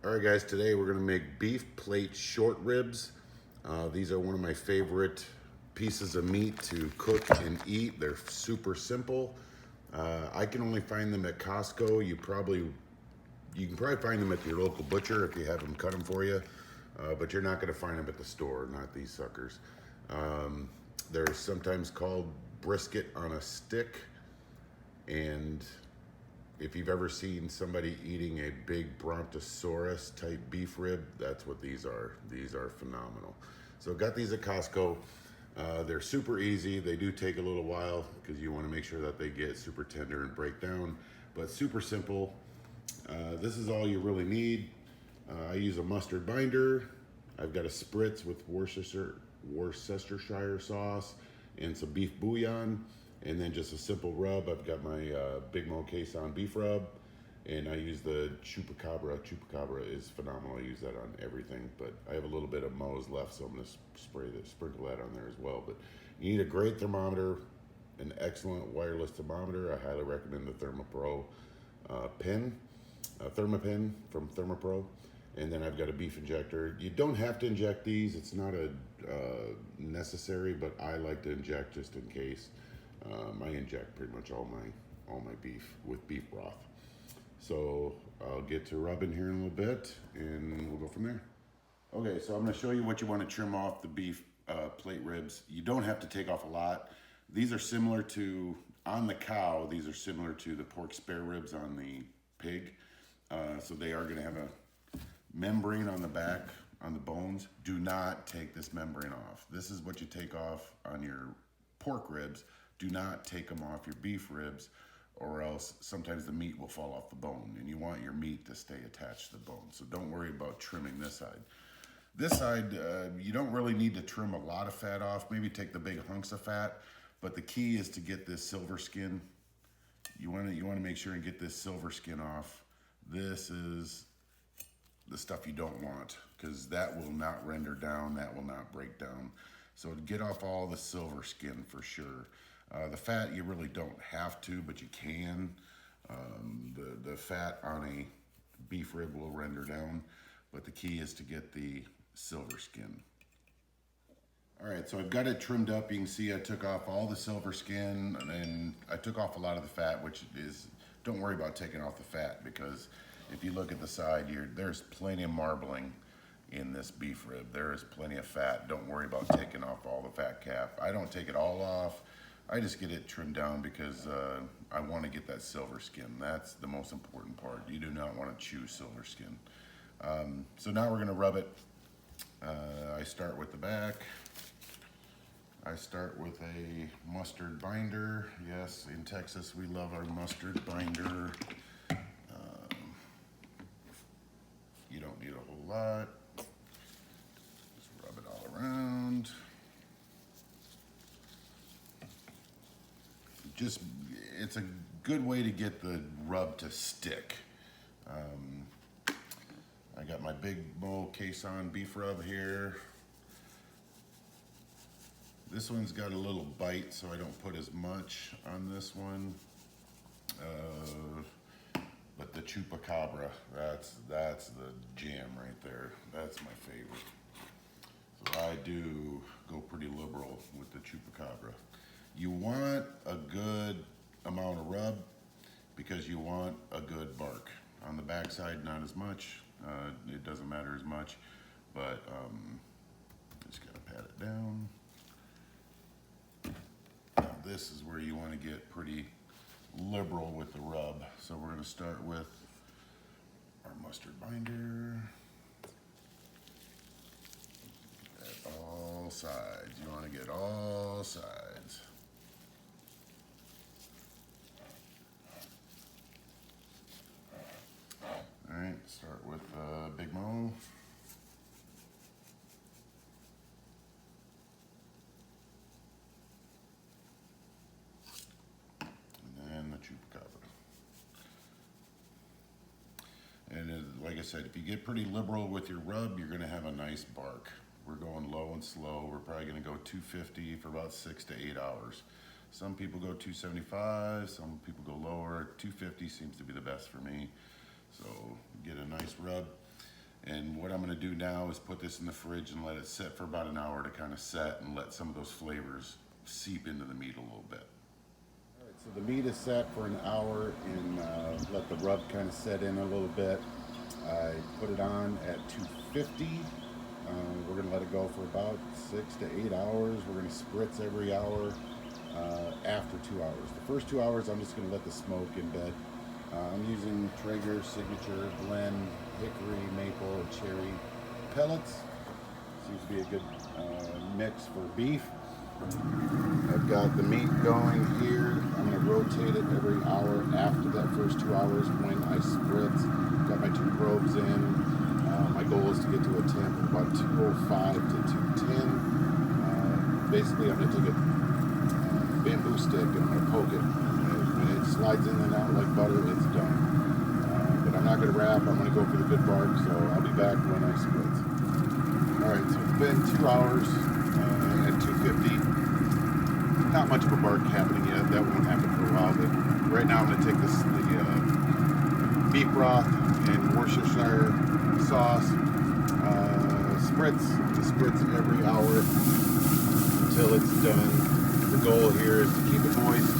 All right, guys, today we're gonna make beef plate short ribs. These are one of my favorite pieces of meat to cook and eat. They're super simple. I can only find them at Costco. You can probably find them at your local butcher if you have them cut them for you, but you're not gonna find them at the store, not these suckers. They're sometimes called brisket on a stick, and if you've ever seen somebody eating a big brontosaurus type beef rib, that's what these are. These are phenomenal. So got these at Costco. They're super easy. They do take a little while because you want to make sure that they get super tender and break down, but super simple. This is all you really need. I use a mustard binder. I've got a spritz with Worcestershire sauce and some beef bouillon, and then just a simple rub. I've got my Big Mo Queson beef rub, and I use the Chupacabra. Chupacabra is phenomenal. I use that on everything, but I have a little bit of Mo's left, so I'm gonna sprinkle that on there as well. But you need a great thermometer, an excellent wireless thermometer. I highly recommend the ThermoPro Thermapin from ThermoPro. And then I've got a beef injector. You don't have to inject these. It's not a necessary, but I like to inject just in case. I inject pretty much all my beef with beef broth. So I'll get to rubbing here in a little bit, and we'll go from there. Okay, so I'm going to show you what you want to trim off the beef plate ribs. You don't have to take off a lot. These are similar to, on the cow, these are similar to the pork spare ribs on the pig. So they are going to have a membrane on the back on the bones. Do not take this membrane off. This is what you take off on your pork ribs. Do not take them off your beef ribs, or else sometimes the meat will fall off the bone, and you want your meat to stay attached to the bone. So don't worry about trimming this side. This side, you don't really need to trim a lot of fat off. Maybe take the big hunks of fat, but the key is to get this silver skin. You want to make sure and get this silver skin off. This is the stuff you don't want, because that will not render down, that will not break down. So get off all the silver skin for sure. The fat you really don't have to, but you can. The fat on a beef rib will render down, but the key is to get the silver skin. All right, so I've got it trimmed up. You can see I took off all the silver skin, and I took off a lot of the fat, which is, don't worry about taking off the fat, because if you look at the side here, there's plenty of marbling in this beef rib. There is plenty of fat. Don't worry about taking off all the fat cap. I don't take it all off. I just get it trimmed down because I want to get that silver skin. That's the most important part. You do not want to chew silver skin. So now we're going to rub it. I start with the back. I start with a mustard binder. Yes, in Texas we love our mustard binder. You don't need a whole lot. Just rub it all around. It's a good way to get the rub to stick. I got my Big Mo Queson beef rub here. This one's got a little bite, so I don't put as much on this one. But the Chupacabra, that's the jam right there. That's my favorite. So I do go pretty liberal with the Chupacabra. You want a good amount of rub because you want a good bark. On the backside, not as much. It doesn't matter as much, but just gotta pat it down. Now this is where you want to get pretty liberal with the rub. So we're going to start with our mustard binder at all sides. You want to get all sides. All right, start with Big Mo. And like I said, if you get pretty liberal with your rub, you're gonna have a nice bark. We're going low and slow. We're probably gonna go 250 for about 6 to 8 hours. Some people go 275, some people go lower. 250 seems to be the best for me. So get a nice rub. And what I'm gonna do now is put this in the fridge and let it sit for about an hour to kind of set and let some of those flavors seep into the meat a little bit. All right, so the meat is set for an hour and let the rub kind of set in a little bit. I put it on at 250. We're gonna let it go for about 6 to 8 hours. We're gonna spritz every hour after 2 hours. The first 2 hours, I'm just gonna let the smoke embed. I'm using Traeger Signature Blend Hickory, Maple, and Cherry pellets. Seems to be a good mix for beef. I've got the meat going here. I'm going to rotate it every hour after that first 2 hours when I spritz. Got my 2 probes in. My goal is to get to a temp of about 205 to 210. Basically, I'm going to take a bamboo stick and I'm going to poke it. When it slides in and out like butter, it's done. But I'm not going to wrap. I'm going to go for the good bark, so I'll be back when I spritz. Alright, so it's been 2 hours at 250. Not much of a bark happening yet. That won't happen for a while, but right now I'm going to take the beef broth and Worcestershire sauce, spritz every hour until it's done. The goal here is to keep it moist,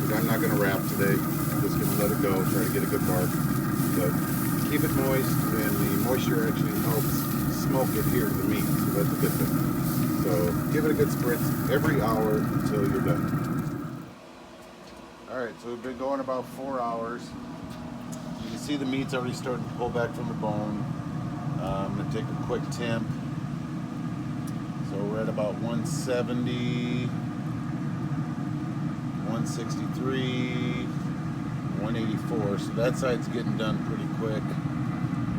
but I'm not going to wrap today. I'm just going to let it go, try to get a good bark. But keep it moist, and the moisture actually helps smoke adhere to the meat, so that's a good thing. So give it a good spritz every hour until you're done. Alright, so we've been going about 4 hours. You can see the meat's already starting to pull back from the bone. I'm going to take a quick temp. So we're at about 170, 163, 184. So that side's getting done pretty quick.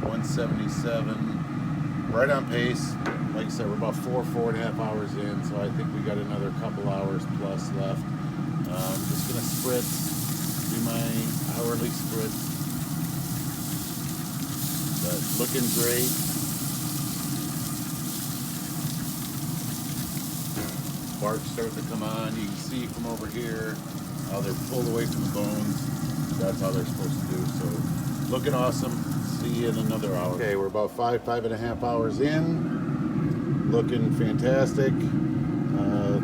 177. Right on pace. Like I said, we're about 4.5 hours in, so I think we got another couple hours plus left. I'm just gonna spritz, do my hourly spritz. But looking great. Bark's starting to come on. You can see from over here how they're pulled away from the bones. That's how they're supposed to do. So looking awesome. See you in another hour. Okay, we're about 5.5 hours in. Looking fantastic.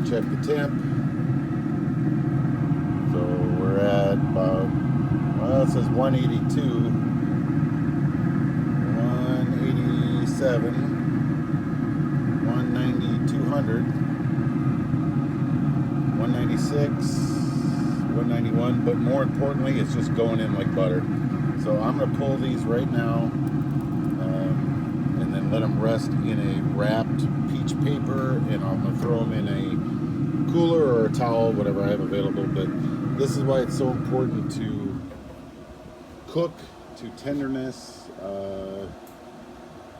Check the temp. So we're at about, well, it says 182, 187, 190, 200, 196, 191, but more importantly, it's just going in like butter. So I'm going to pull these right now and then let them rest in a wrapped peach paper, and I'm going to throw them in a cooler or a towel, whatever I have available. But this is why it's so important to cook to tenderness.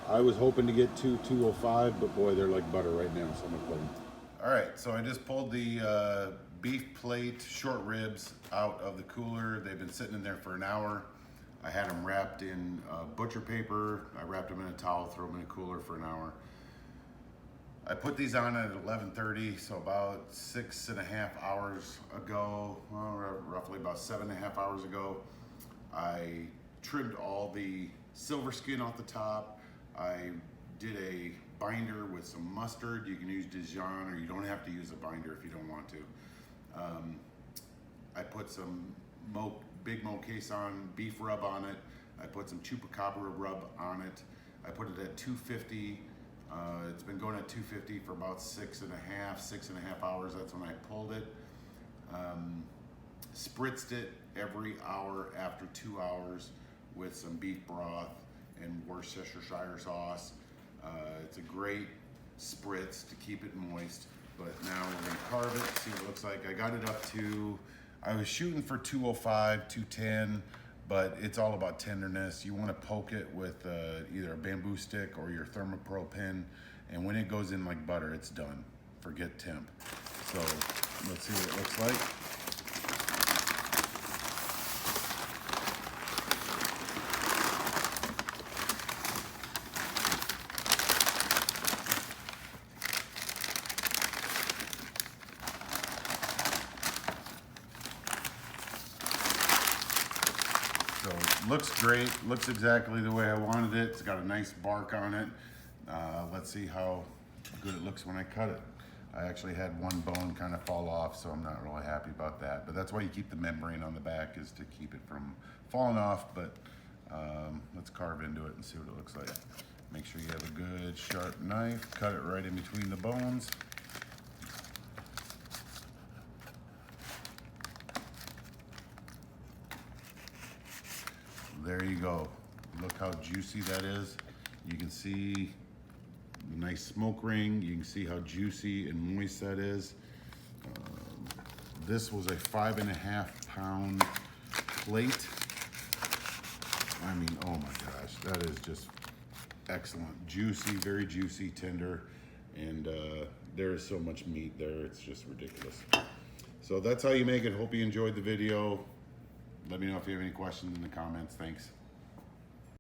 I was hoping to get to 205, but boy, they're like butter right now, so I'm going to pull them. All right, so I just pulled the beef plate short ribs out of the cooler. They've been sitting in there for an hour. I had them wrapped in butcher paper. I wrapped them in a towel, threw them in a cooler for an hour. I put these on at 11:30, so about 6.5 hours ago, well, roughly about 7.5 hours ago, I trimmed all the silver skin off the top. I did a binder with some mustard. You can use Dijon, or you don't have to use a binder if you don't want to. I put some Big Mo Caisson beef rub on it. I put some Chupacabra rub on it. I put it at 250. It's been going at 250 for about 6.5 hours. That's when I pulled it. Spritzed it every hour after 2 hours with some beef broth and Worcestershire sauce. It's a great spritz to keep it moist. But now we're gonna carve it, see what it looks like. I got it up to, I was shooting for 205, 210, but it's all about tenderness. You wanna poke it with either a bamboo stick or your Thermopro pin, and when it goes in like butter, it's done. Forget temp. So let's see what it looks like. So looks great. Looks exactly the way I wanted it. It's got a nice bark on it. Let's see how good it looks when I cut it. I actually had one bone kind of fall off, so I'm not really happy about that. But that's why you keep the membrane on the back, is to keep it from falling off. But let's carve into it and see what it looks like. Make sure you have a good sharp knife. Cut it right in between the bones. There you go. Look how juicy that is. You can see the nice smoke ring. You can see how juicy and moist that is. This was a 5.5 pound plate. I mean, oh my gosh, that is just excellent. Juicy, very juicy, tender, and there is so much meat there, it's just ridiculous. So that's how you make it. Hope you enjoyed the video. Let me know if you have any questions in the comments. Thanks.